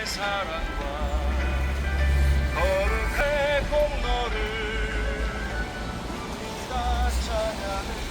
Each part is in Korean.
사랑과 거룩의 공로를 우리 다 찬양을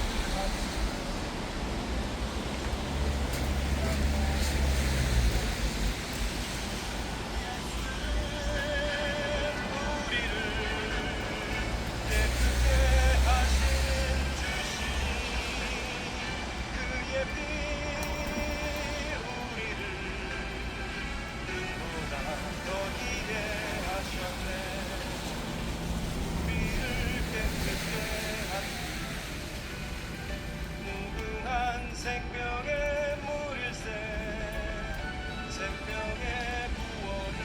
생명의 물일새 생명의 구원을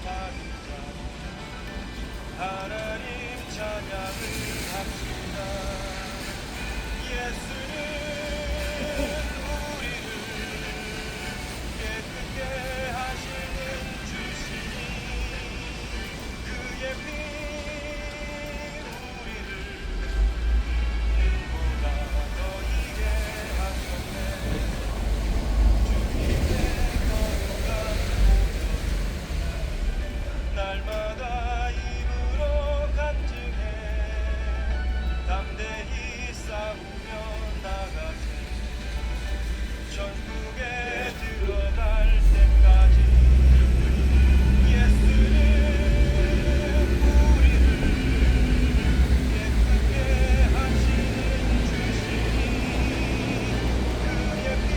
받은 자 하나님 찬양을 합시다. 예수는 우리를 깨끗게 하시는 주시니 그의 피 날마다 입으로 간증해 담대히 싸우며 나가세 천국에 들어갈 때까지 예수는 우리를 예쁘게 하시는 주시니 그의 피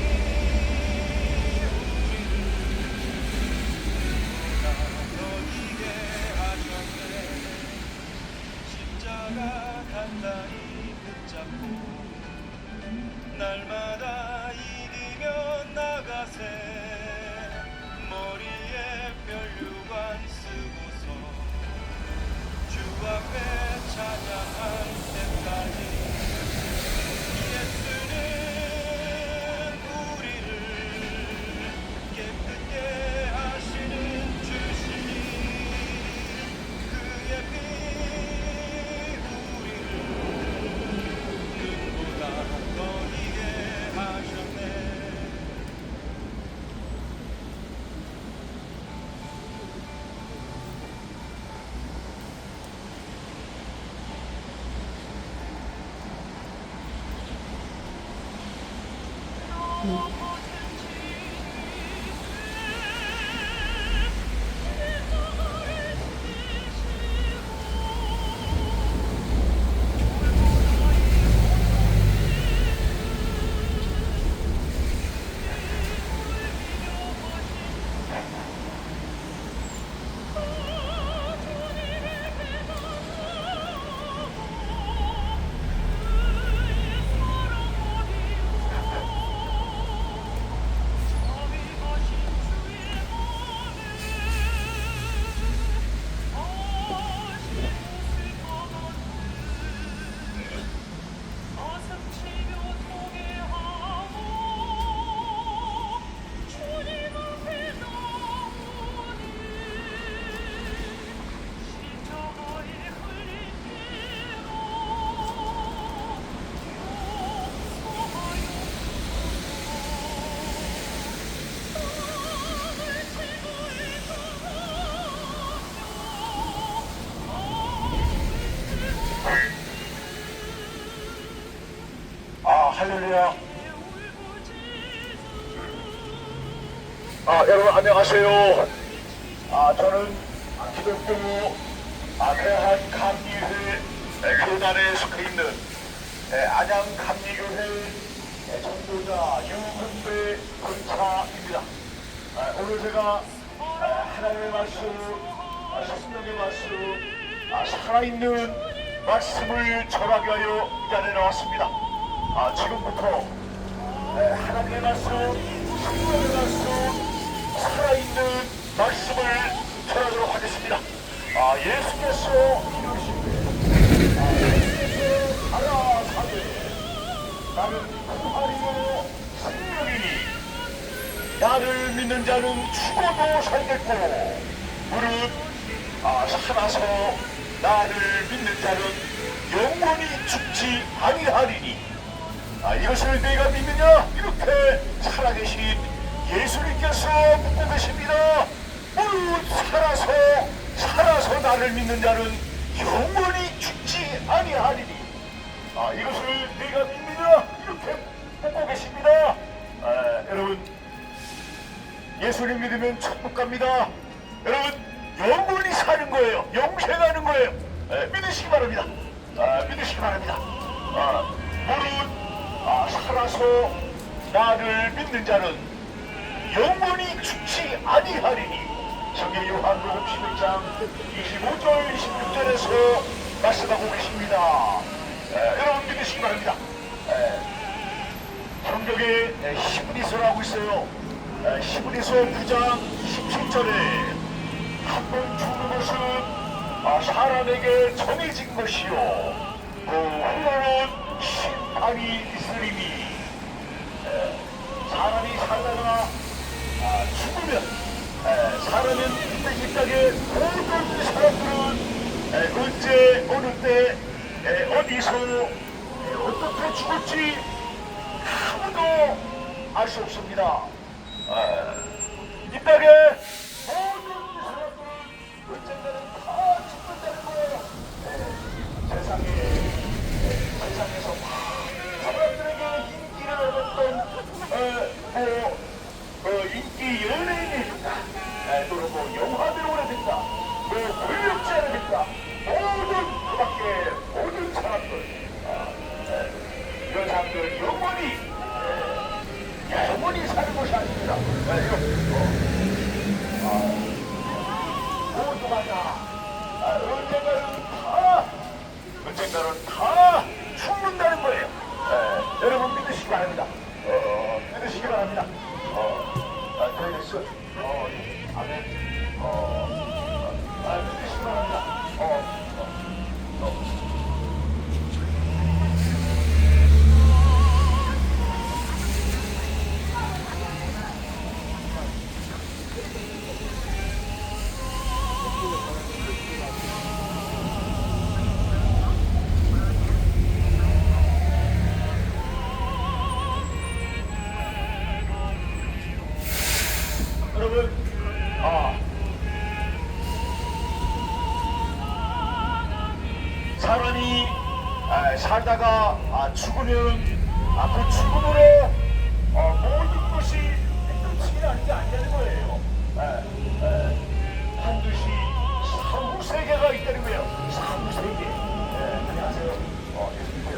십자가 단단히 붙잡고 날마다 이기며 나가세 머리에 면류관 쓰고서 주 앞에 찬양할 때까지 예수는 우리를 깨끗게 하시는 주시니 그의 피 할렐루야. 여러분 안녕하세요. 저는 기독교 대한 감리회 교단에 속해 있는 안양 감리교회 전도자 유근배 권사입니다. 오늘 제가 하나님의 말씀, 성령의 말씀, 살아있는 말씀을 전하기 위하여 이 자리에 나왔습니다. 지금부터 하나님의 말씀, 성령의 말씀, 살아있는 말씀을 전하도록 하겠습니다. 예수께서 이르시되 예수께서 가라사대 나는 부활이요 생명이니 나를 믿는 자는 죽어도 살겠고 무릇 살아서 나를 믿는 자는 영원히 죽지 아니하리니 이것을 내가 믿느냐? 이렇게 살아계신 예수님께서 묻고 계십니다. 나를 믿는 자는 영원히 죽지 아니하리니. 이것을 내가 믿느냐 이렇게 묻고 계십니다. 여러분, 예수님 믿으면 천국 갑니다. 여러분, 영원히 사는 거예요. 영생하는 거예요. 믿으시기 바랍니다. 믿으시기 바랍니다. 무릇 살아서 나를 믿는 자는 영원히 죽지 아니하리니. 저기 요한복음 11장 25절 26절에서 말씀하고 계십니다. 여러분 믿으시기 바랍니다. 성경에 히브리서라고 있어요. 히브리서 9장 27절에 한 번 죽는 것은 사람에게 정해진 것이요 그 후로는 심판이 있으리니. 사람이 살다가 죽으면 사람은 이 땅의 모든 사람들은 언제 어느 때 어디서 어떻게 죽을지 아무도 알 수 없습니다. 이 땅의 모든 사람들은 언젠가는 다 죽는다는 거예요. 세상에서 사람들에게 인기를 얻었던 인기 연예인이 된다, 또는 영화 배우가 된다, 권력자가 된다, 모든 사람들, 이런 사람들 영원히 사는 것이 아닙니다. 모두가 다 언젠가는 다 죽는다는 거예요. 여러분 믿으시기 바랍니다. 믿으시기 바랍니다. 그래서 아멘. 믿으시기 바랍니다. 여러분, 사람이 살다가 죽으면 그 죽음으로 모든 것이 끝이 나는 게 아니라는 거예요. 반드시 사후세계가 있다는 거예요. 사후세계. 안녕하세요. 예수님이요.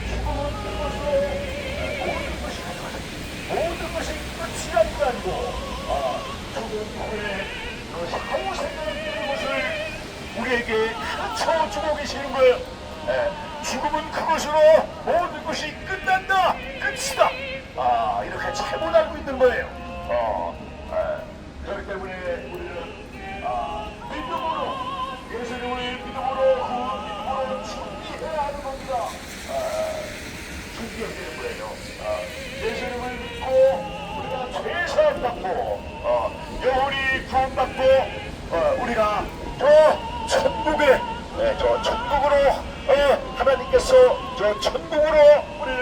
죽음은 모든 것이 끝이 나는 게 아니고 죽음 후에 사후세계라는 것을 우리에게 가르쳐 주고 계시는 거예요. 죽음은 그것으로 모든 것이 끝난다, 끝이다. 이렇게 잘못 알고 있는 거예요. 그렇기 때문에 우리는 믿음으로, 예수님을 믿음으로 준비해야 하는 겁니다. 준비해야 되는 거예요. 예수님을 믿고 우리가 죄사함 받고 영원히 구원받고 우리가 저 천국에 천국으로 하나님께서 저 천국으로 우리를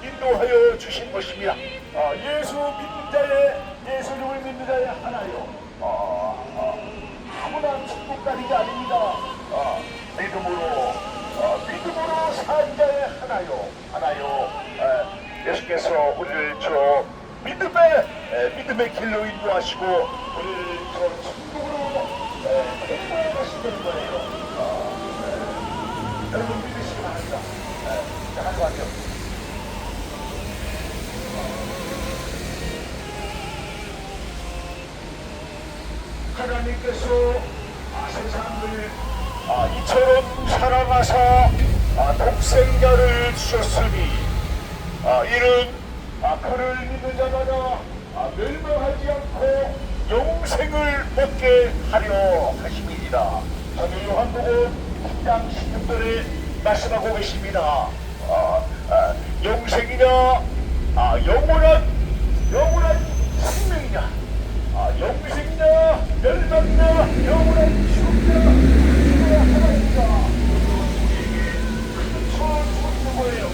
인도하여 주신 것입니다. 예수 믿는 자의, 예수님을 믿는 자의 하나요. 아무나 천국 가는 게 아닙니다. 믿음으로 산 자의 하나요. 예수께서 우리를 저 믿음의 길로 인도하시고 우리를 저 천국으로 인도해 가시는 거예요. 여러분 믿으시기 바랍니다. 자, 가져가세요. 하나님께서 세상을 이처럼 사랑하사 독생자를 주셨으니 이는 그를 믿는 자마다 멸망하지 않고 영생을 얻게 하려 하심이니라. 저는 요한복음 10장 16절에 말씀하고 계십니다. 영생이냐, 영원한 생명이냐, 영생이냐, 멸망이냐, 영원한 죽음이냐, 이거야 하나입니다. 우리에게 가르쳐 주는 거예요.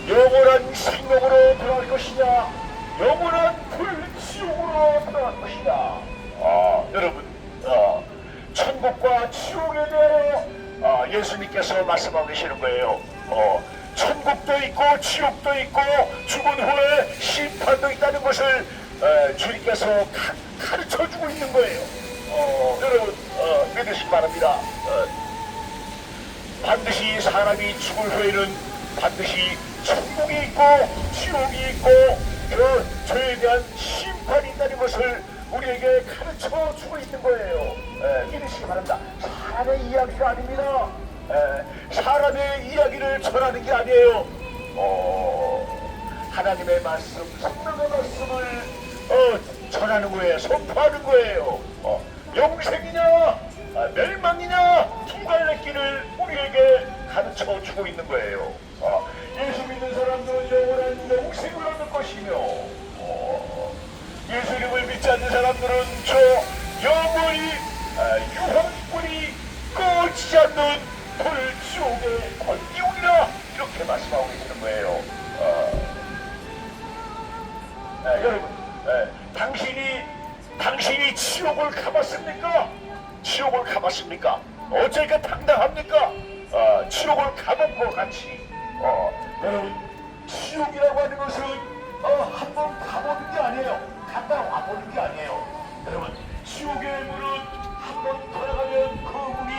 영원한 생명으로 들어갈 것이냐, 영원한 불지옥으로 들어갈 것이냐. 예수님께서 말씀하고 계시는 거예요. 천국도 있고 지옥도 있고 죽은 후에 심판도 있다는 것을 주님께서 가르쳐주고 있는 거예요. 여러분 믿으시기 바랍니다. 반드시 사람이 죽을 후에는 반드시 천국이 있고 지옥이 있고 그 죄에 대한 심판이 있다는 것을 우리에게 가르쳐 주고 있는 거예요. 믿으시기 바랍니다. 사람의 이야기가 아닙니다. 사람의 이야기를 전하는 게 아니에요. 하나님의 말씀, 성령의 말씀을 전하는 거예요. 선포하는 거예요. 영생이냐 멸망이냐 두 갈래 길을 우리에게 가르쳐 주고 있는 거예요. 예수 믿는 사람들은 영원한 영생을 얻을 것이며 예수 이름을 믿지 않는 사람들은 저 영원히 유황불이 꺼지지 않는 불지옥의 권기운이라 이렇게 말씀하고 계시는 거예요. 여러분 당신이 지옥을 가봤습니까? 지옥을 가봤습니까? 어쩌니까 당당합니까? 지옥을 가본 것 같이 여러분 지옥이라고 하는 것은 한번 가보는 게 아니에요. 갔다 와보는 게 아니에요. 여러분 지옥의 문은 한번 돌아가면 그 문이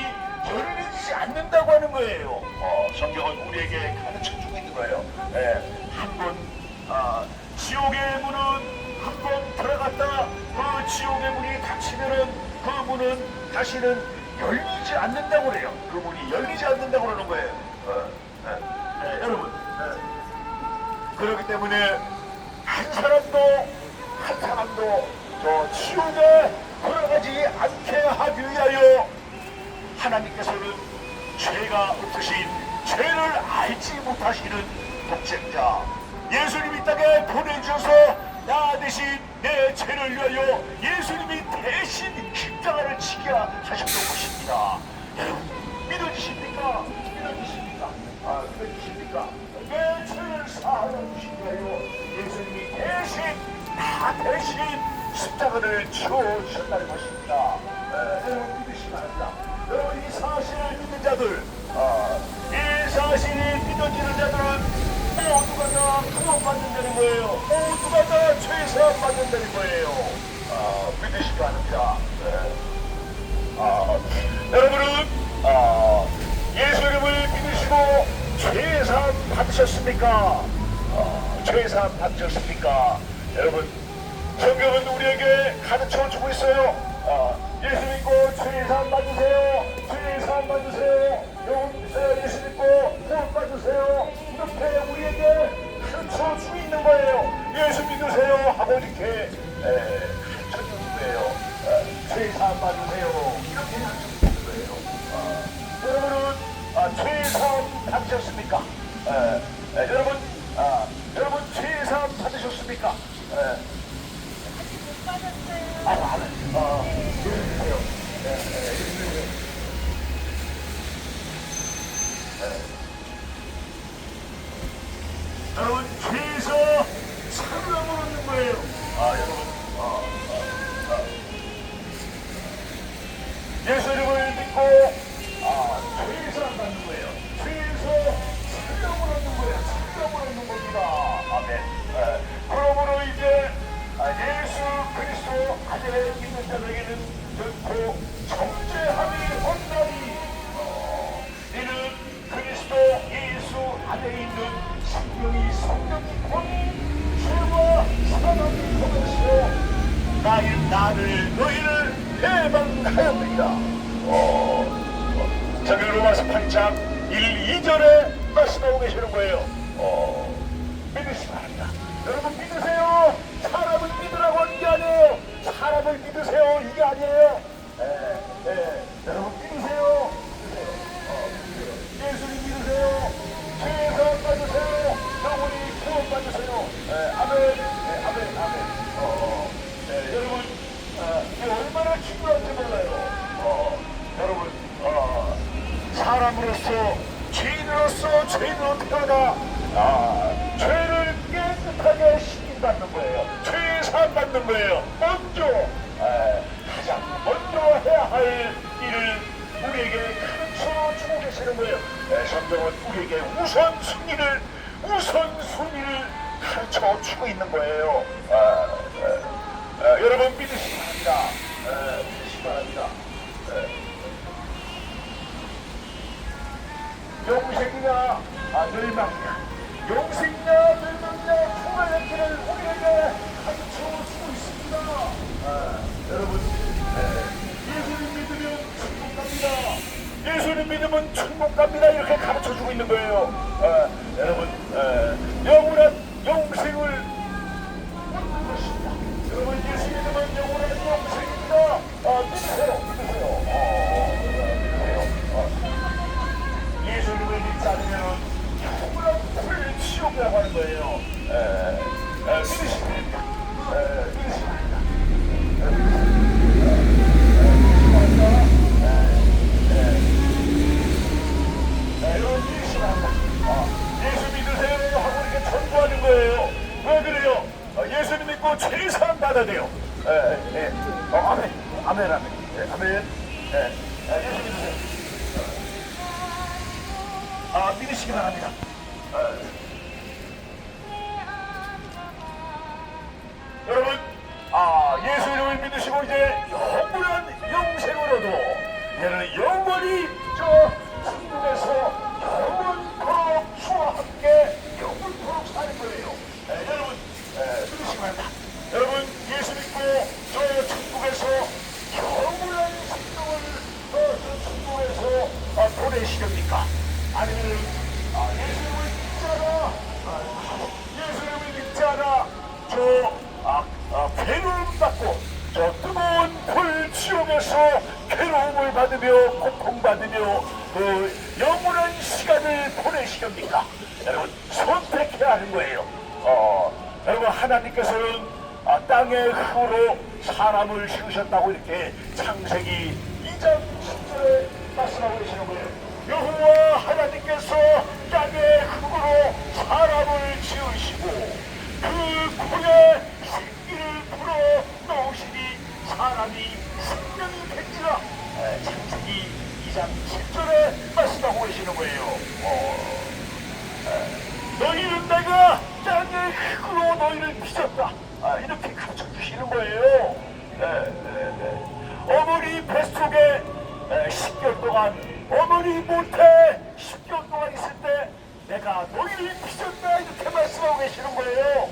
열리지 않는다고 하는 거예요. 성경은 우리에게 가르쳐주고 있는 거예요. 한번 지옥의 문은 한번 들어갔다 그 지옥의 문이 닫히면은 그 문은 다시는 열리지 않는다고 그래요. 그 문이 열리지 않는다고 그러는 거예요. 여러분 그렇기 때문에 한 사람도 저 지옥에 돌아가지 않게 하기 위하여 하나님께서는 죄가 없으신 죄를 알지 못하시는 독생자 예수님이 이 땅에 보내주셔서 나 대신 내 죄를 위하여 예수님이 대신 십자가를 지게 하셨던 것입니다. 여러분 믿어지십니까? 믿어지십니까? 믿어지십니까? 내 죄를 사하여 주시기 위하여 예수님이 대신 십자가를 지어주셨다는 것입니다. 여러분 믿으시기 바랍니다. 여러분 이 사실을 믿는 자들 이 사실이 믿어지는 자들은 모두가 다 구원받는다는 거예요. 모두가 다 죄사함 받는다는 거예요. 믿으시기 바랍니다. 여러분은 예수 이름을 믿으시고 죄사함 받으셨습니까? 죄사함 받으셨습니까? 여러분 성경은 우리에게 가르쳐주고 있어요. 예수 믿고 죄사함 받으세요. 죄사함 받으세요. 예수 믿고 구원 받으세요. 이렇게 우리에게 가르쳐주고 있는 거예요. 예수 믿으세요 하고 이렇게 가르쳐주는 거예요. 죄사함 받으세요. 이렇게 가르쳐주는 거예요. 여러분은 죄사함 받으셨습니까? 여러분 죄사함 받으셨습니까? 여러분 죄에서 사랑을 얻는 거예요. 여러분 예수 이름을 믿고 죄에서 안 받는 거예요. 죄에서 사랑을 얻는 거예요. 사랑을 얻는 겁니다. 아멘. 그러므로 이제 예수 그리스도 안에 있는 자들에게는 결코 정죄함이 없나니 이는 그리스도 예수 안에 있는 생명이 성령이 곧 죄와 사랑이 거듭시고 나를 너희를 해방하였느니라. 저기 로마서 8장 1, 2절에 말씀하고 계시는 거예요. 믿으시기 바랍니다. 여러분 믿으세요. 사람을 믿으라고 하는 게 아니에요. 사람을 믿으세요 이게 아니에요. 여러분 믿으세요. 예수님 믿으세요. 죄에서 빠지세요. 영원히 구원 받으세요. 아멘. 여러분 이게 얼마나 중요한지 몰라요. 여러분 사람으로서 죄인으로 태어나 죄를 깨끗하게 씻김받는 거예요. 죄 사함 받는 거예요. 가장 먼저 해야 할 일을 우리에게 감춰주고 계시는 거예요. 성경은 우리에게 우선순위를 가르쳐주고 있는 거예요. 여러분 믿으시기 바랍니다. 믿으시기 바랍니다. 영생이냐 멸망이냐, 영생이냐 멸망이냐 두 가지 길을 우리에게 가르쳐주고 있습니다. 여러분, 예수님 믿으면 천국 갑니다. 예수님 믿으면 천국 갑니다. 이렇게 가르쳐주고 있는 거예요. 여러분, 영원한 영생을 얻는 것입니다. 여러분, 예수 믿으면 영원한 영생입니다. 믿으세요. 예수님을 믿지 않으면 영원한 불 지옥이라고 하는 거예요. 믿으시면 됩니다. 믿으시면 됩니다. 여러분 믿으시면 합니다. 예수 믿으세요 하고 이렇게 전도하는 거예요. 왜 그래요? 예수님 믿고 최선 받아야 돼요. 아멘. 예수 믿으세요. 믿으시기 바랍니다. 여러분, 예수 이름을 믿으시고 이제 영원한 영생으로도 얘는 영원히 저 천국에서 영원토록 주와 함께 영원토록 사는 거예요. 여러분, 믿으시기 바랍니다. 여러분, 예수 믿고 저 천국에서 영원한 생명을 저 천국에서 보내시렵니까? 아니면 예수님을 믿지 않아 저 괴로움 받고 저 뜨거운 불 지옥에서 괴로움을 받으며 고통받으며 그 영원한 시간을 보내시렵니까? 여러분, 선택해야 하는 거예요. 여러분, 하나님께서는 땅의 흙으로 사람을 지으셨다고 이렇게 창세기 2장 10절에 말씀하고 계시는 거예요. 여호와 하나님께서 땅의 흙으로 사람을 지으시고 그 코에 생기를 불어 넣으시니 사람이 생명이 됐지라. 창세기 2장 7절에 말씀하고 계시는 거예요. 너희는 내가 땅의 흙으로 너희를 빚었다. 이렇게 가르쳐 주시는 거예요. 어머니 뱃속에 10개월 동안 어머니 못해 10개월 동안 있을 때 내가 너희를 빚었다 이렇게 말씀하고 계시는 거예요.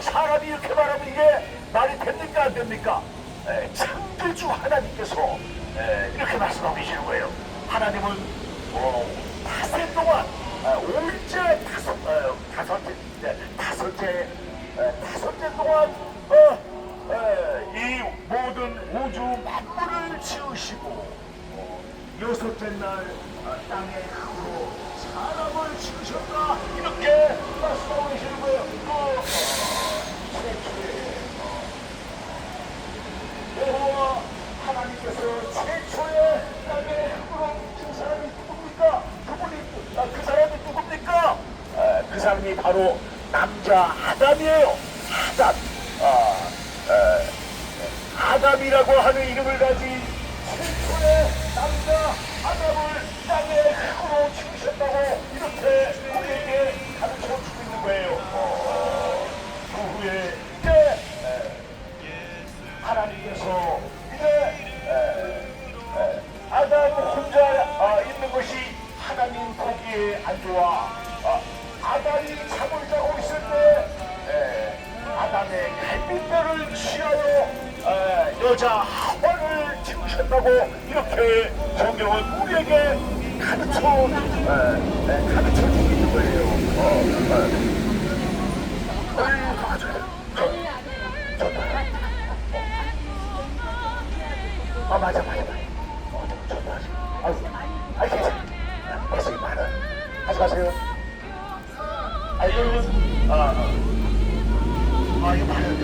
사람이 이렇게 말하면 이게 말이 됩니까 안 됩니까? 창조주 하나님께서 이렇게 말씀하고 계시는 거예요. 하나님은 닷새 동안 다섯째 동안 이 모든 우주 만물을 지으시고 여섯째 날 땅의 흙으로 사람을 지으셨다 이렇게 말씀하고 계시는 거예요. 여호와 하나님께서 최초의 땅의 흙으로 지은 사람이 누굽니까? 그 사람이 누굽니까? 그 사람이 바로 남자 아담이에요. 아담이라고 하는 이름을 가진 최초의 남자 아담을 땅의 흙으로 지으셨다고 이렇게 우리에게 가르쳐주고 있는 거예요. 그 후에 이제 하나님께서 이제 아담 혼자 있는 것이 하나님 보기에 안 좋아. 아담이 잠을 자고 있을 때 아담의 갈빗뼈를 취하여 여자 하와를 지으셨다고 이렇게 성경은 우리에게 가르쳐주고 있는 거예요. 맞아. 괜찮아. 말씀이 많아. 하지 마세요. 여러분, 이거 말해야 돼.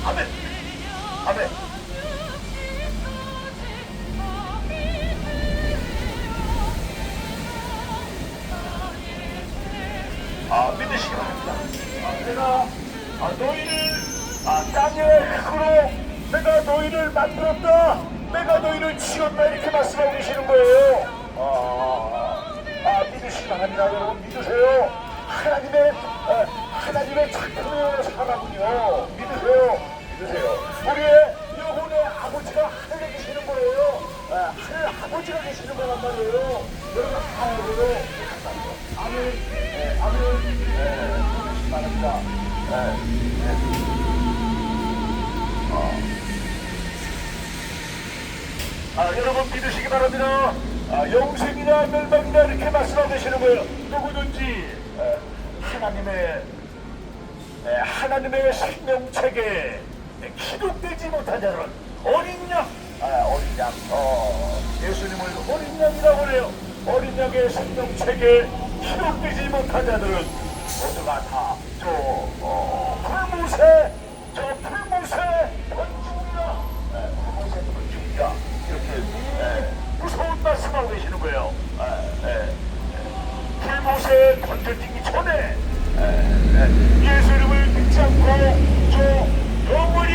아멘. 믿으시기 바랍니다. 내가 너희를 땅의 흙으로 내가 너희를 만들었다. 내가 너희를 지었다. 이렇게 말씀하고 계시는 거예요. 믿으시기 바랍니다. 여러분 믿으세요. 하나님의 작품을 살아군요. 믿으세요. 우리의 영혼의 아버지가 하늘에 계시는 거예요. 하늘 아버지가 계시는 거란 말이에요. 여러분 하늘으로 아멘. 믿으시기 바랍니다. 여러분 믿으시기 바랍니다. 영생이나 멸망이나 이렇게 말씀하고 계시는 거예요. 누구든지 하나님의 생명책에 기록되지 못한 자는 어린 양, 예수님을 어린 양이라고 그래요. 어린 양의 생명책에 기록되지 못한 자들은 모두가 다 불못에 번죽이라 이렇게 무서운 말씀하고 계시는 거예요. 불못에 던져지기 전에 예수님을 믿지 않고 영원히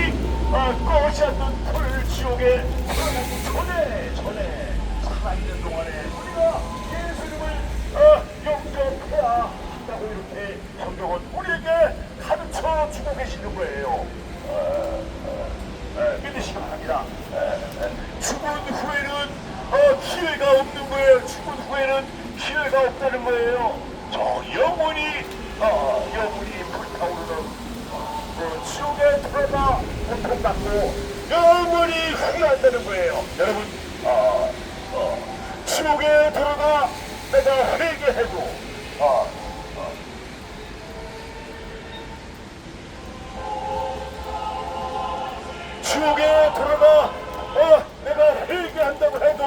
꺼지 않는 불 지옥에 들어가기 전에 살아있는 동안에 우리가 예수님을 영접해야 한다고 이렇게 성경은 우리에게 가르쳐 주고 계시는 거예요. 믿으시기 바랍니다. 죽은 후에는 기회가 없는 거예요. 죽은 후에는 기회가 없다는 거예요. 영원히 불타오르는 지옥에 들어가 고통받고 영원히 후회한다는 거예요. 여러분 지옥에 들어가 내가 회개해도 지옥에 들어가 내가 회개한다고 해도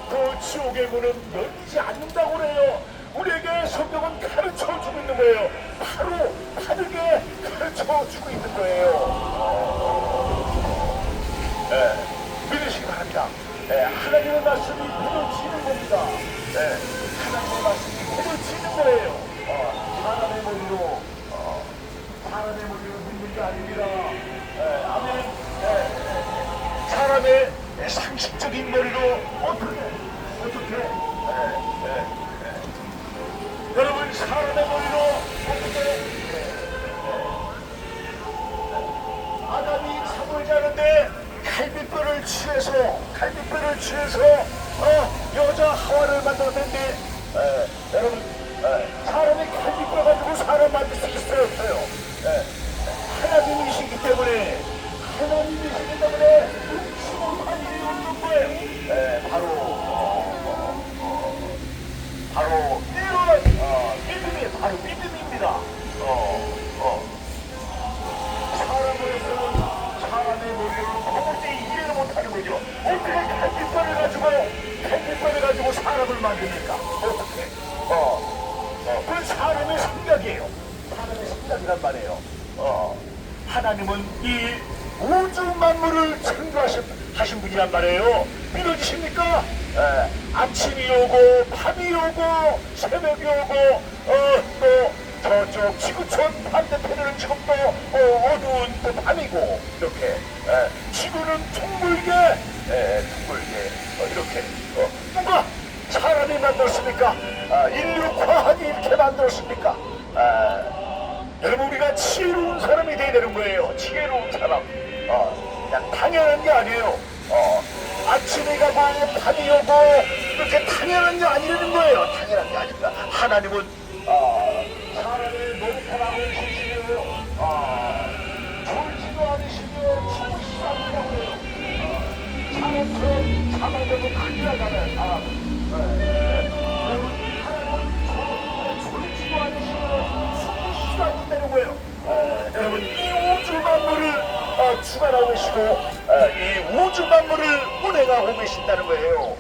그 지옥의 문은 열리지 않는다고 그래요. 우리에게 성경은 가르쳐주고 있는 거예요. 바로 다르게 가르쳐주고 있는 거예요. 믿으시기 바랍니다. 하나님의 말씀이 믿어지는 겁니다. 하나님의 말씀이 믿어지는 거예요. 사람의 머리로 믿는 게 아닙니다. 아멘. 사람의 상식적인 머리로 어떻게 여러분 사람의 머리로 어떻게 아담이 잠을 자는데 갈비뼈를 취해서 여자 하와를 만들었는데 여러분 사람이 갈비뼈 가지고 사람 만들 수 있어요 없어요? 하나님이시기 때문에 음침한 일이 없는 거예요. 바로 믿음이 바로 믿음입니다. 사람의 머리를 도무지 이해를 못하는 거죠. 어떻게 갈비뼈를 가지고 사람을 만듭니까? 어떻게? 그건 사람의 생각이에요. 사람의 생각이란 말이에요. 하나님은 이 우주 만물을 창조하신 분이란 말이에요. 믿어지십니까? 아침이 오고 밤이 오고 새벽이 오고 또 저쪽 지구촌 반대편에는 지금 또 어두운 또 밤이고 이렇게 지구는 둥글게 이렇게 누가 사람이 만들었습니까? 인류 과학이 이렇게 만들었습니까? 여러분 우리가 지혜로운 사람이 돼야 되는 거예요. 지혜로운 사람. 그냥 당연한 게 아니에요. 아침이 가고 밤이 오고 이렇게 당연한 게 아니라는 거예요. 당연한 게 아닙니다. 하나님은 사람의 노력하라고 계시며 졸지도 않으시며 주무시지도 않는다고 해요. 사람처럼 사람되고 큰일 나가는 사람. 하나님은 졸지도 않으시며 주무시지도 않는다는 거예요. 여러분 이 우주 만물을 주관하고 계시고 이 우주 만물을 운행하고 계신다는 거예요.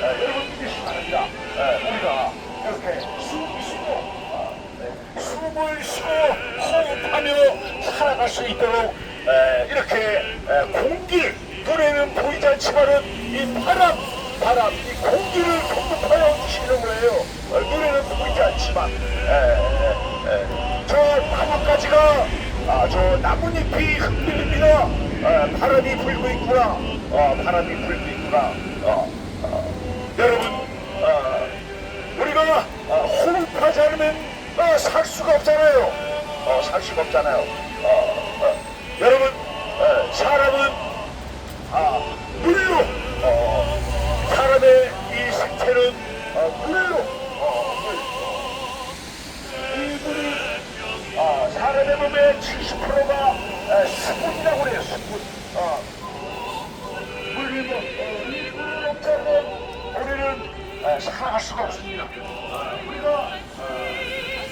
여러분 믿으시기 바랍니다. 우리가 이렇게 숨을 쉬고 호흡하며 살아갈 수 있도록 이렇게 공기 눈에는 보이지 않지만은 이 바람 이 공기를 공급하여 주시는 거예요. 눈에는 보이지 않지만 저 나뭇가지가 나뭇잎이 흔들립니다. 바람이 불고 있구나. 바람이 불고 있구나. 여러분, 우리가 호흡하지 않으면 살 수가 없잖아요. 살 수가 없잖아요. 여러분, 사람은 물로, 사람의 이 생체는 물로, 이 물이 사람의 몸의 70%가 수분이라고 그래요. 수분. 이 물을 없자면 우리는 살아갈 수가 없습니다. 우리가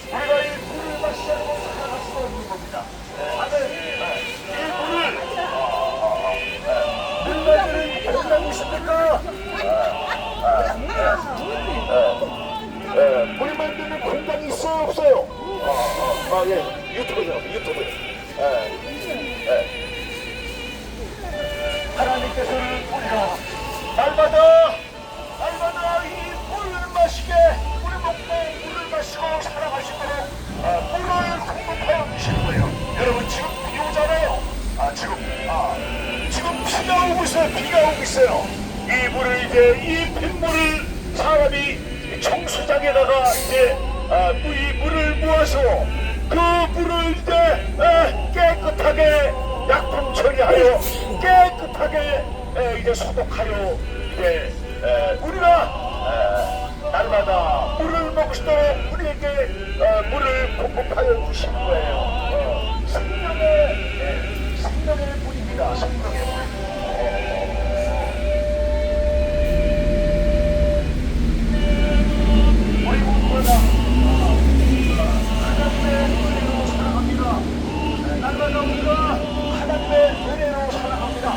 이 물을 마시지 않고 살아갈 수가 없는 겁니다. 이 물을 물 마시는 건강이 있습니까? 물 만드는 공장이 있어요, 없어요? 예, 유튜브요. 하나님께서는 우리가 날마다 이 물을 마시게, 물을 먹고 물을 마시고 살아갈 수 있도록 물을 공급하여 주시는 거예요. 여러분, 지금 비 오잖아요. 지금 비가 오고 있어요. 비가 오고 있어요. 이 물을 이제, 이 빗물을 사람이 정수장에다가 이제 이 물을 모아서 그 물을 이제 깨끗하게 약품 처리하여 깨끗하게 이제 소독하여 이제 우리가 날마다 물을 먹을 수 있도록 우리에게 물을 공급하여 주시는 거예요. 생명의 물입니다. 생명의 물. 우리 모두가 하나님의 은혜로 살아갑니다. 날마다 우리가 하나님의 은혜로 살아갑니다.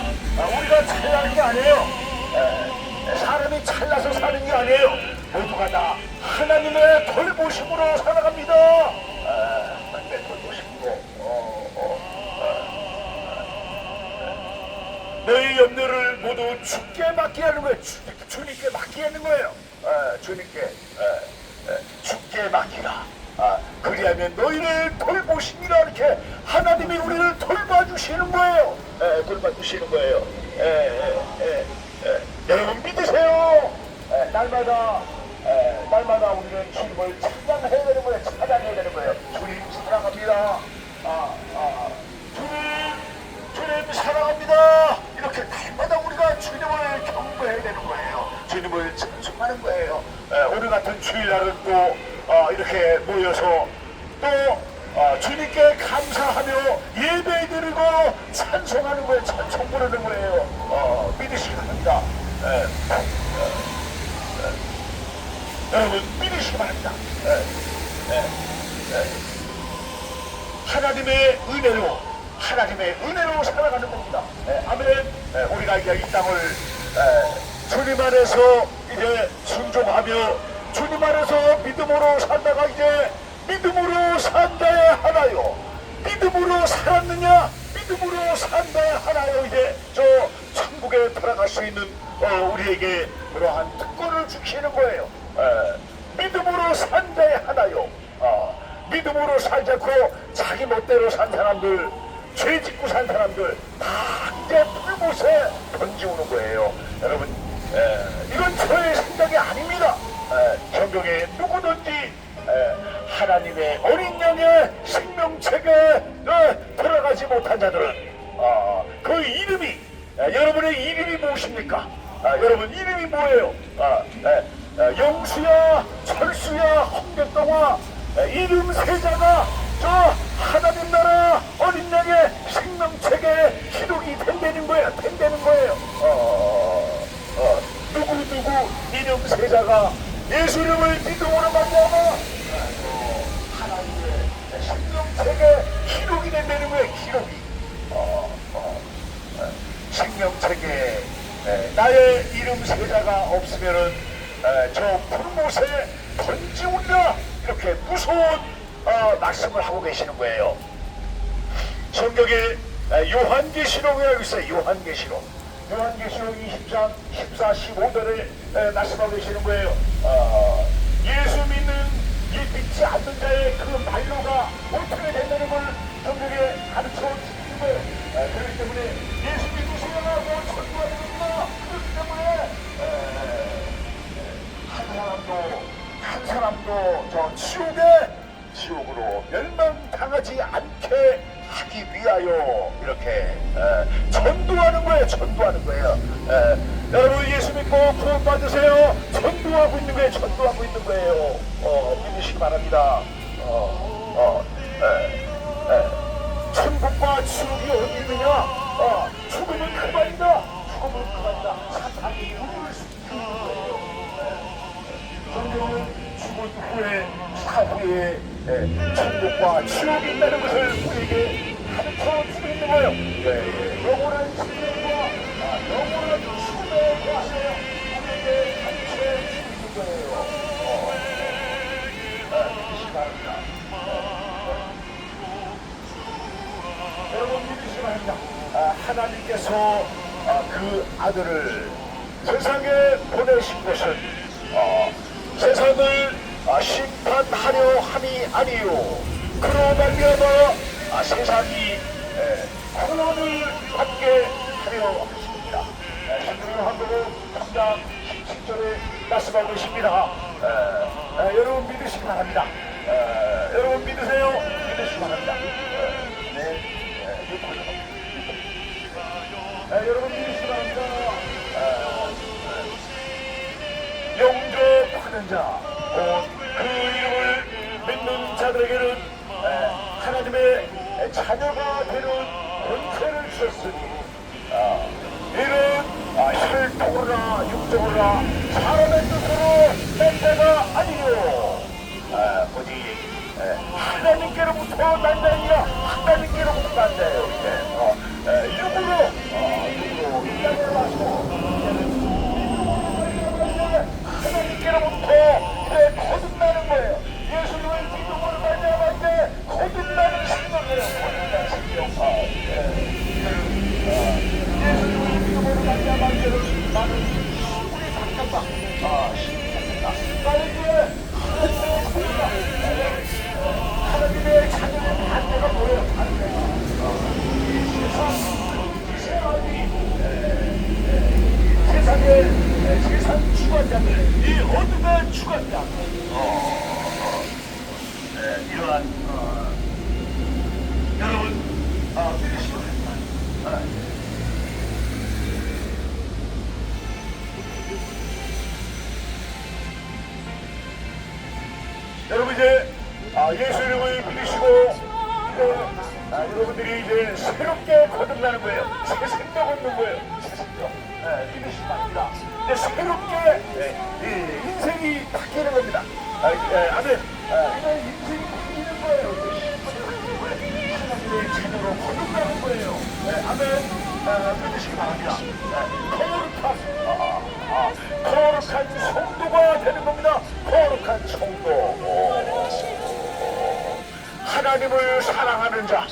우리가 잘나는 게 아니에요. 사람이 잘나서 사는 게 아니에요. 모두가 다 하나님의 돌보심으로 살아갑니다. 하나님의 돌보심으로. 너희 염려를 모두 주께 맡게 하는 거예요. 주님께 맡게 하는 거예요. 주님께 주께 맡기라. 그리하면 너희를 돌보시니라. 이렇게 하나님이 우리를 돌봐주시는 거예요. 돌봐주시는 거예요. 여러분 믿으세요. 날마다 우리는 주님을 찬양해야 되는 거예요. 찬양해야 되는 거예요. 주님 사랑합니다. 주님 사랑합니다. 이렇게 날마다 우리가 주님을 경배해야 되는 거예요. 주님을 찬송하는 거예요. 오늘 같은 주일날은 또 이렇게 모여서 또 주님께 감사하며 예배드리고 찬송하는 거예요. 찬송 부르는 거예요. 믿으시기 바랍니다. 여러분 믿으시기 바랍니다. 하나님의 은혜로 살아가는 겁니다. 아멘. 우리가 이제 이 땅을 주님 안에서 이제 순종하며 주님 안에서 믿음으로 살다가 이제 믿음으로 산다에 하나요. 믿음으로 살았느냐? 믿음으로 산다에 하나요. 이제 저 천국에 들어갈 수 있는 우리에게 그러한 특권을 주시는 거예요. 믿음으로 산다에 하나요. 믿음으로 살지 않고 자기 멋대로 산 사람들, 죄 짓고 산 사람들 다 이제 풀못에 던지오는 거예요. 여러분, 이건 저의 생각이 아닙니다. 성경에 누구든지 하나님의 어린 양의 생명책에 들어가지 못한 자들은 그 이름이 여러분의 이름이 무엇입니까? 여러분 이름이 뭐예요? 영수야, 철수야, 홍길동아 이름 세자가 저 하나님 나라 어린 양의 생명책에 기록이 된다는 거예요. 누구 이름 세자가 예수 이름을 믿음으로 만나면 하나님의 생명책에 기록이 된다는 거예요. 생명책에 나의 이름 세자가 없으면은 저 풀못에 던지우리라 이렇게 무서운 말씀을 하고 계시는 거예요. 성경에 요한계시록이라고 있어요. 요한계시록 20장 14, 15절에 말씀하고 계시는 거예요. 예수 믿지 않는 자의 그 말로가 어떻게 된다는 걸 성경에 가르쳐 한 사람도 저 지옥으로 멸망당하지 않게 하기 위하여 이렇게 전도하는 거예요. 전도하는 거예요. 여러분 예수 믿고 구원 받으세요. 전도하고 있는 거예요. 전도하고 있는 거예요. 믿으시기 바랍니다. 천국과 지옥이 어디 있느냐? 죽음은 그만이다. 죽음은 그만이다. 사탄이 우리를 숨기는 거예요. 성경은 죽은 후에 사후에 천국과 지옥이 있다는 것을 우리에게 가르쳐주고 있는 거예요. 영원한 생명과 영원한 죽음에 대해서 우리에게 가르쳐주고 있는 거예요. 믿으시기 바랍니다. 여러분 믿으시기 바랍니다. 하나님께서 그 아들을 세상에 보내신 것은 세상을 심판하려 함이 아니요 그로 말미암아 세상이 구원을 받게 하려 하십니다. 신부님 한국은 3장 17절에 말씀하고 있습니다. 여러분 믿으시기 바랍니다. 여러분 믿으세요. 믿으시기 바랍니다. 여러분 믿으시기 바랍니다. 영접하는 자, 그 이름을 믿는 자들에게는 하나님의 자녀가 되는 권세를 주셨으니 이는 혈통으로나 육적으로나 사람의 뜻으로 낸 자가 아니요 오직 하나님께로부터 난 자이라. 하나님께로부터 난 자예요. 육으로 인간을 하시고 하나님께로부터 이제 거듭나는 거예요. 예수님을 믿음으로 말미암을 때 거듭나는 생명이에요. 거듭나는 생명. 예수님을 믿음으로 말미암을 때는 나는 우리 잠깐만 나는 이제 하나님의 자녀의 반대가 뭐예요? 반대가 세상 주관자들, 이 어둠의 주관자, 이러한 여러분 믿으시기 바랍니다. 여러분 이제 예수 이름을 믿으시고 여러분들이 이제 새롭게 거듭나는 거예요. 새 생명 얻는 거예요. 새 생명. 믿으시기 바랍니다. 이제 새롭게 인생이 바뀌는 겁니다. 아멘. 이런 인생이 바뀌는 거예요. 하나님의 자녀로 거듭나는 거예요. 아멘. 믿으시기 바랍니다. 거룩한 성도가 되는 겁니다. 거룩한 성도. 하나님을 사랑하는 자,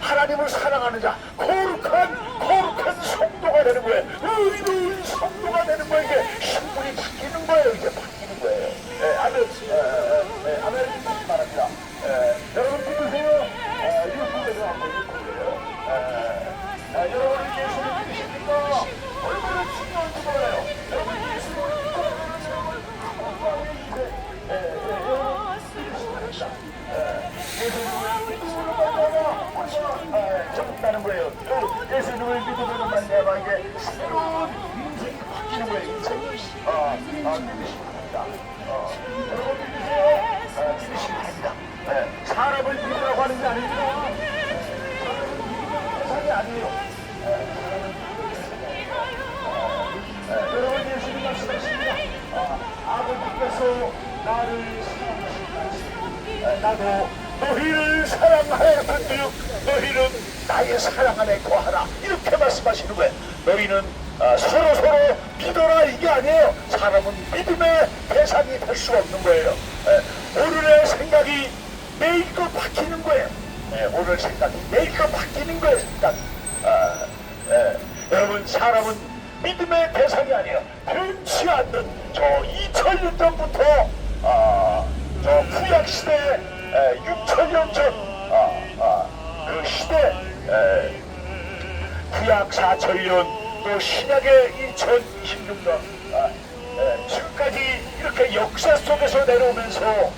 하나님을 사랑하는 자, 거룩한 성도가 되는 거예요. 의로운 성도가 되는 거예요. 이게 신분이 바뀌는 거예요. 이제 바뀌는 거예요. 아멘 믿으시기 바랍니다. 여러분 믿으세요. 유튜브에서 한번 유튜브예요. 여러분 예수를 믿으십니까? 얼마나 중요한지 몰라요. 여러분 예수를 적다는 거예요. 예수님을 믿으면 말미암아 이게 새로운 인생이 바뀌는 거예요. 인생이 믿으십니다. 여러분 믿으세요. 믿으시기 바랍니다. 사람을 믿으라고 하는 게 아닙니다. 세상이 아니에요. 여러분 예수님 말씀하십니다. 아버지께서 나를 사랑하신다. 나도 너희를 사랑하였던즉 너희는 나의 사랑 안에 거하라. 이렇게 말씀하시는 거예요. 너희는 서로 믿어라 이게 아니에요. 사람은 믿음의 대상이 될 수가 없는 거예요. 오늘의 생각이 내일 거 바뀌는 거예요. 오늘 생각이 내일 거 바뀌는 거예요. 생각이. 여러분 사람은 믿음의 대상이 아니에요. 변치 않는 저 2000년 전부터 저 구약시대 6,000년 전 그 시대 구약 4,000년 또 신약의 2026년 지금까지 이렇게 그 역사 속에서 내려오면서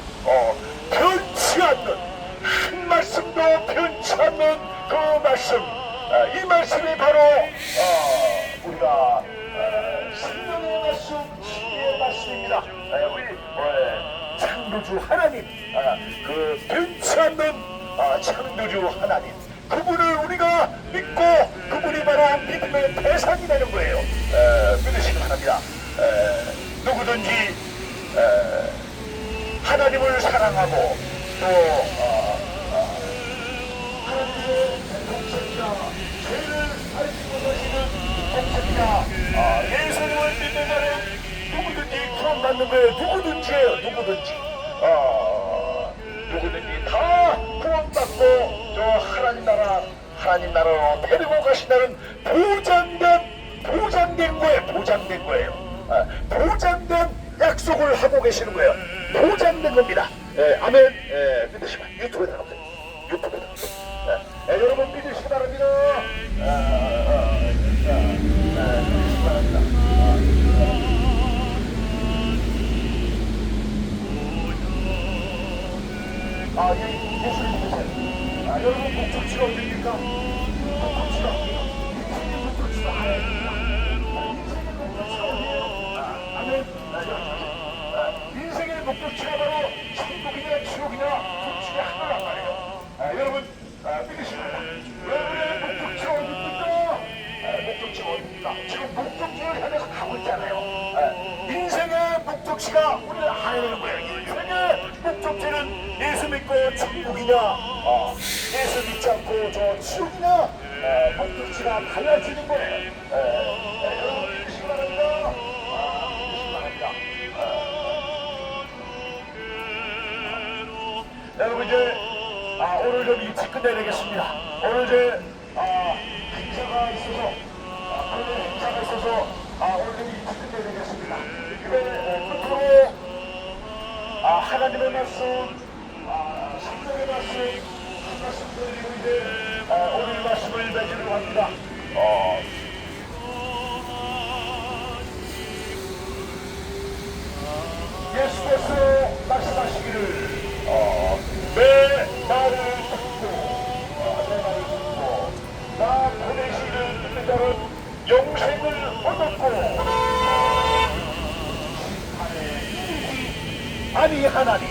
변치 않는 한 말씀도 변치 않는 그 말씀, 이 말씀이 바로 우리가 생명의 말씀, 진리의 말씀입니다. 우리 창조주 하나님, 그 변치 않는 창조주 하나님, 그분을 우리가 믿고 그분이 바로 믿음의 대상이 되는 거예요. 믿으시기 바랍니다. 누구든지 하나님을 사랑하고 또 하나님의 동생이나 죄를 알고 계시는 동생이나 예수님을 믿는 자는 누구든지 구원받는 거예요. 누구든지예요. 누구든지 다 구원받고 저 하나님 나라로 데리고 가신다는 보장된 거예요. 보장된 약속을 하고 계시는 거예요. 보장된 겁니다. 아멘. 믿으시면 유튜브에 나가세요. 여러분 믿으시기 바랍니다. 믿으시기 바랍니다. 예수를 믿으세요. 여러분 목적지가 어디입니까? 목적지가 하나입니다. 인생의 목적지가 바로 천국이냐 지옥이냐 둘 중에 하나란 말이에요. 여러분 믿으시나요? 여러분의 목적지가 어디입니까? 목적지가 어디입니까? 지금 목적지를 향해서 가고 있잖아요. 인생의 목적지가 우리를 알아내는 거예요. 인생의 목적지는 예수 믿고 천국이냐 예수 믿지 않고 저 지옥이냐 목적지가 달라지는 거예요. 여러분 믿으시기 바랍니다. 여러분 이제 오늘 좀 일찍 끝내야 되겠습니다. 오늘 이제 행사가 있어서 오늘 좀 일찍 끝내야 되겠습니다. 끝으로 하나님의 말씀, 성령의 말씀 한 말씀 드리고 이제 오늘 말씀을 맺으려고 합니다. 예수께서 말씀하시기를 내 말을 듣고 나 보내시는 믿는 자는 영생을 얻었고 아니 하나님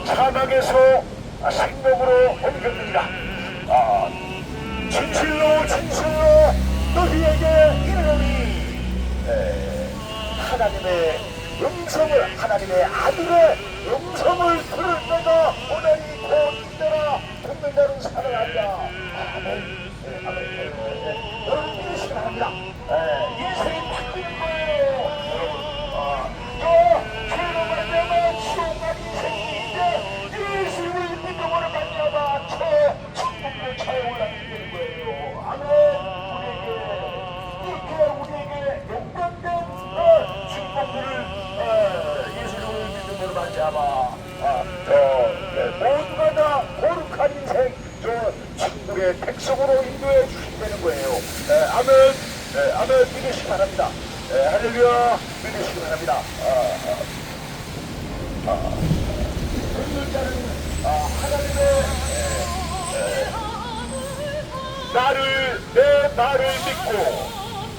사망에서 생명으로 옮겼느니라. 진실로 너희에게 이르노니 하나님의 음성을 하나님의 아들의 음성을 들을 때가 오늘이 곧 있더라. 듣는 자는 살아나리라. 아멘. 여러분 믿으시기 바랍니다. 인생이 바뀌는 거예요. 여러분 죄로 말미암아 지옥 간 인생인데 예수를 믿음으로 말미암아 천국의 차에 올라가게 되는 거예요. 아멘. 우리에게 영광된 축복들을 예수를 믿음으로 말미암아 모두가 다 거룩한 인생 저 천국의 백성으로 인도해 주시는 거예요. 아멘 믿으시기 바랍니다. 할렐루야 믿으시기 바랍니다. 믿는 자는 하나님의 내 말을 믿고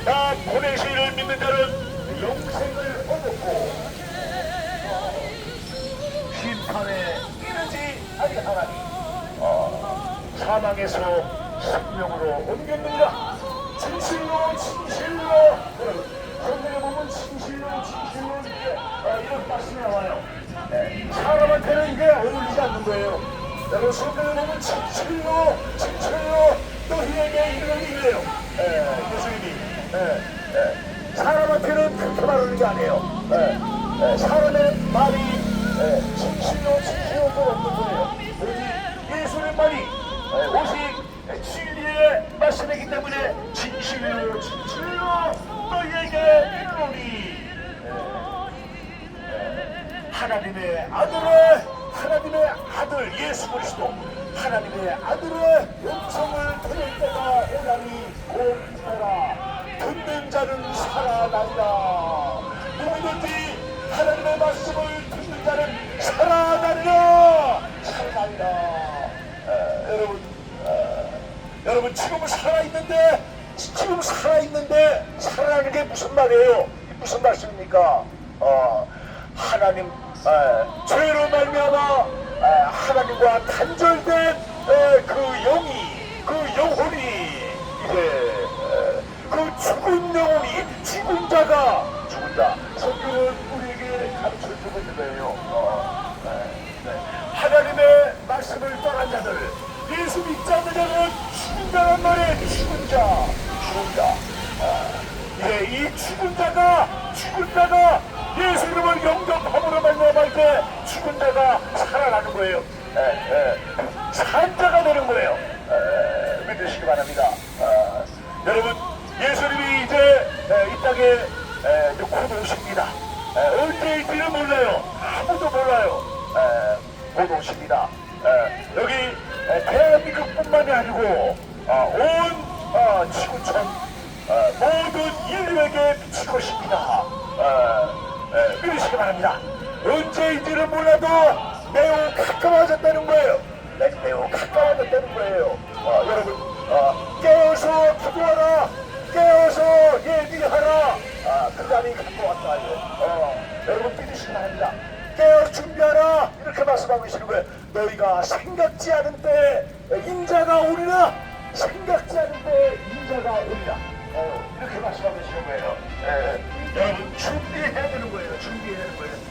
나 보내시를 믿는 자는 영생을 얻었고 심판에 이르지 아니하나니 사망에서 생명으로 옮겼느니라. 진실로 성경에 보면 진실로 이런 말씀이 나와요. 사람한테는 이게 어울리지 않는 거예요. 여러분 성경에 보면 진실로 너희에게 이르노니래요. 예수님이 사람한테는 그렇게 말하는 게 아니에요. 사람의 말이 진실로 없는 거예요. 예수의 말이 오직 진리의 말씀이기 때문에 진실로 너희에게 이르노니 하나님의 아들 예수 그리스도 하나님의 아들의 음성을 들을 때가 오나니 곧 있더라. 듣는 자는 살아나리라. 누구든지 하나님의 말씀을 듣는 자는 살아나리라. 살아나리라. 여러분 지금은 살아있는데 살아나는 게 무슨 말이에요? 무슨 말씀입니까? 하나님 죄로 말미암아 하나님과 단절된 그 영혼이 이제 그 죽은 자 성경은 우리에게 가르쳐주고 있는 거예요. 하나님의 말씀을 떠난 자들, 예수 믿지 않는 자는 죽은 자란 말이에요. 죽은 자. 이 죽은 자가 예수 이름을 영접함으로 말미암을 때 죽은 자가 살아나는 거예요. 산 자가 되는 거예요. 믿으시기 바랍니다. 여러분, 예수님이 이제 이 땅에 곧 오십니다. 언제일지는 몰라요. 아무도 몰라요. 곧 오십니다. 여기 대한민국뿐만이 아니고 온 지구촌 모든 인류에게 미칠 것입니다. 믿으시기 바랍니다. 언제인지는 몰라도 매우 가까워졌다는 거예요. 매우 가까워졌다는 거예요. 여러분 깨어서 기도하라. 깨어서 예비하라. 그 날이 갖고 왔다. 여러분 믿으시기 바랍니다. 깨어 준비하라. 이렇게 말씀하고 계시는 거예요. 너희가 생각지 않은 때 인자가 오리라. 생각지 않은 때 인자가 오리라. 이렇게 말씀하고 계시는 거예요. 여러분 준비해야 되는 거예요.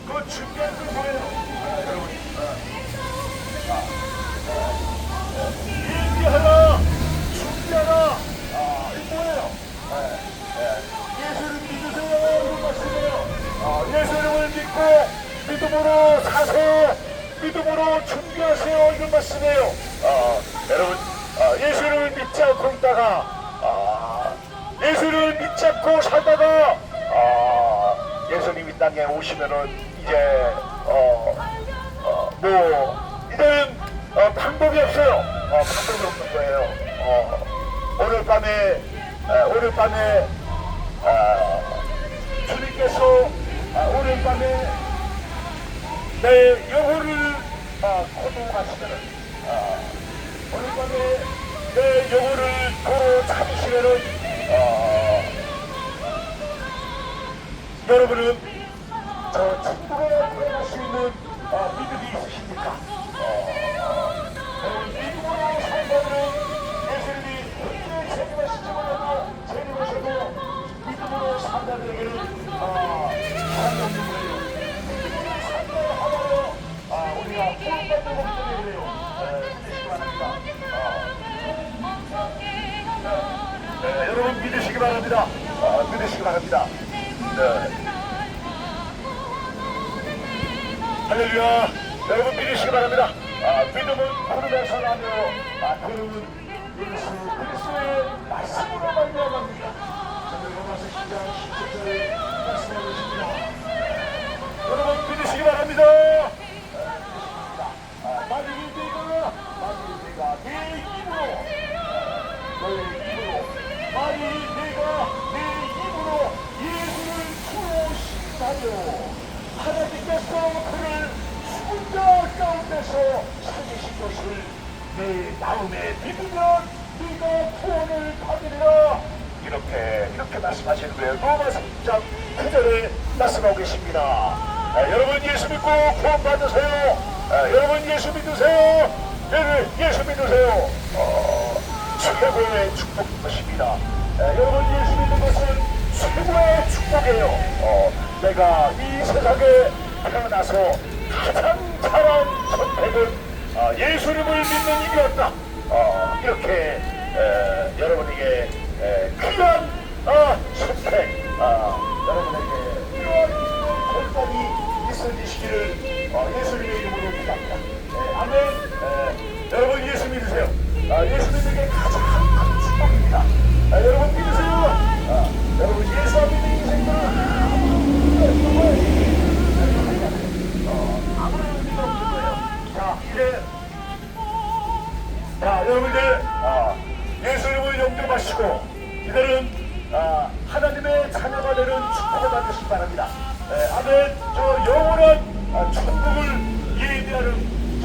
그 준비하는 건 뭐예요? 여러분 준비하라. 이거 뭐예요? 예수를 믿으세요. 이런 말씀이에요. 예수님을 믿고 믿음으로 사세요. 믿음으로 준비하세요. 이런 말씀이에요. 여러분 예수를 믿지 않고 있다가 예수를 믿지 않고 살다가 예수님 이 땅에 오시면은 이제 이제는 방법이 없어요. 방법이 없는 거예요. 오늘 밤에 주님께서 오늘 밤에 내 영혼을 거두하시면은 오늘 밤에 내 영혼을 도로 잡으시면은 여러분은 저 천국에 들어갈 수 있는 믿음이 있으십니까? 믿음으로 살면은 예수님이 그때 재림하시지 못해도 재림하셔도 믿음으로 산자들에게는 사랑이 없는 거예요. 믿음으로 산다 하나로 우리가 구원받는 것이 그래요. 믿으시기 바랍니다. 여러분 믿으시기 바랍니다. 할렐루야. 여러분 믿으시기 바랍니다. 믿음은 구름에서 나며 구름은 예수 그리스도의 말씀으로 말미암았습니다. 저는 로마서 10장 17절에 말씀하고 있습니다. 여러분 믿으시기 바랍니다. 만일 내가 내 입으로 예수를 주로 신하여 하나님께서 그를 죽은 자 가운데서 살리신 것을 내 마음에 믿으면 네가 구원을 받으리라. 이렇게 말씀하시는 거예요. 로마서 10장 9절에 말씀하고 계십니다. 여러분 예수 믿고 구원 받으세요. 여러분 예수 믿으세요. 예수 믿으세요. 최고의 축복인 것입니다. 여러분 예수 믿는 것은 최고의 축복이에요. 내가 이 세상에 태어나서 가장 잘한 선택은 예수님을 믿는 일이었다. 이렇게 여러분에게 귀한 선택, 여러분에게 이러한 결단이 있어지시기를 예수님의 이름으로 기도합니다. 아멘. 여러분 예수 믿으세요. 예수님에게 가장 큰 축복입니다. 여러분 믿으세요. 여러분 예수 안 믿는 인생들은 아무런 의미가 없는 거예요. 자 여러분들 예수님을 영접하시고 이들은 하나님의 자녀가 되는 축복을 받으시기 바랍니다. 아멘. 저 영원한 천국을 예비하는 저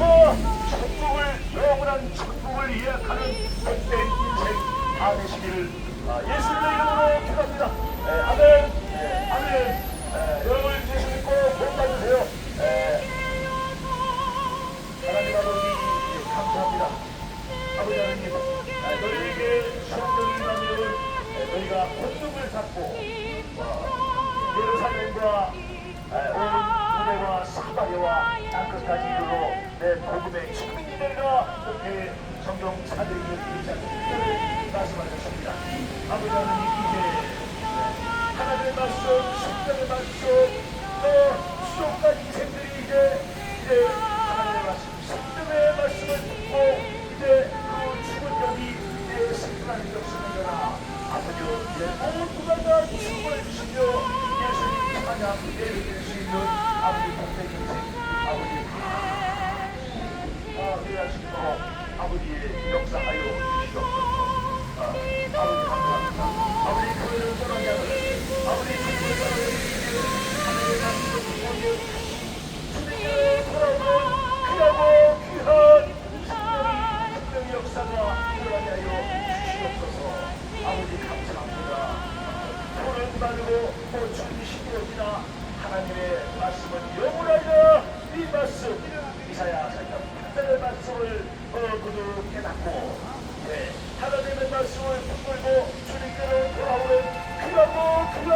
천국을 영원한 천국을 예약하는 복된 인생 다 되시기를 예수님의 이름으로 기도합니다. 아멘. 아멘. 여러분 예수 믿고 복 받으세요. 하나님 아버지 감사합니다. 아버지 하나님 너희에게 성령이 임하면 너희가 권능을 갖고 예루살렘과 온 유대와 사마리아와 땅끝까지 이르러 내 복음의 증인이 되리라. 이렇게 성경 사도행전 1장 1절을 말씀하셨습니다. 아버지 하나님 이제 하나님의 말씀, 성경의 말씀, 또 수족관 인생들이 이제 하나님의 말씀, 성경의 말씀을 듣고 이제 그 죽은 영이 이제 생존하는 역사이잖아. 아버지 이제 모두가 다 죽음을 주시며 예수님 찬양 예배를 드릴 수 있는 아버지 복된 인생 아버지 다 되하시도록 아버지의 역사하여 주시옵소서. 아버지 감사합니다. 아버지 그를 떠나지 않으시고 아버지 그를 떠나지 하나님의 말씀을 듣고 주님께 돌아오는 귀하고 귀한 생명의 역사가 일어나게 하여 주시옵소서. 아버지 감사합니다. 손을 바르고 또 주님이 시끄러지나 하나님의 말씀은 영원하리라. 이 말씀 이사야 8장의 말씀을 그도 깨닫고 하나님의 말씀을 붙들고 주님께로 돌아오는 귀하고 귀한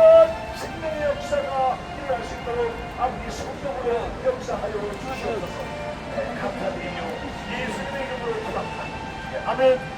생명의 역사가 일어날 수 있도록 아버지 성령으로 역사하여 주시옵소서. 감사드리며 예수님의 이름으로 기도합니다. 아멘.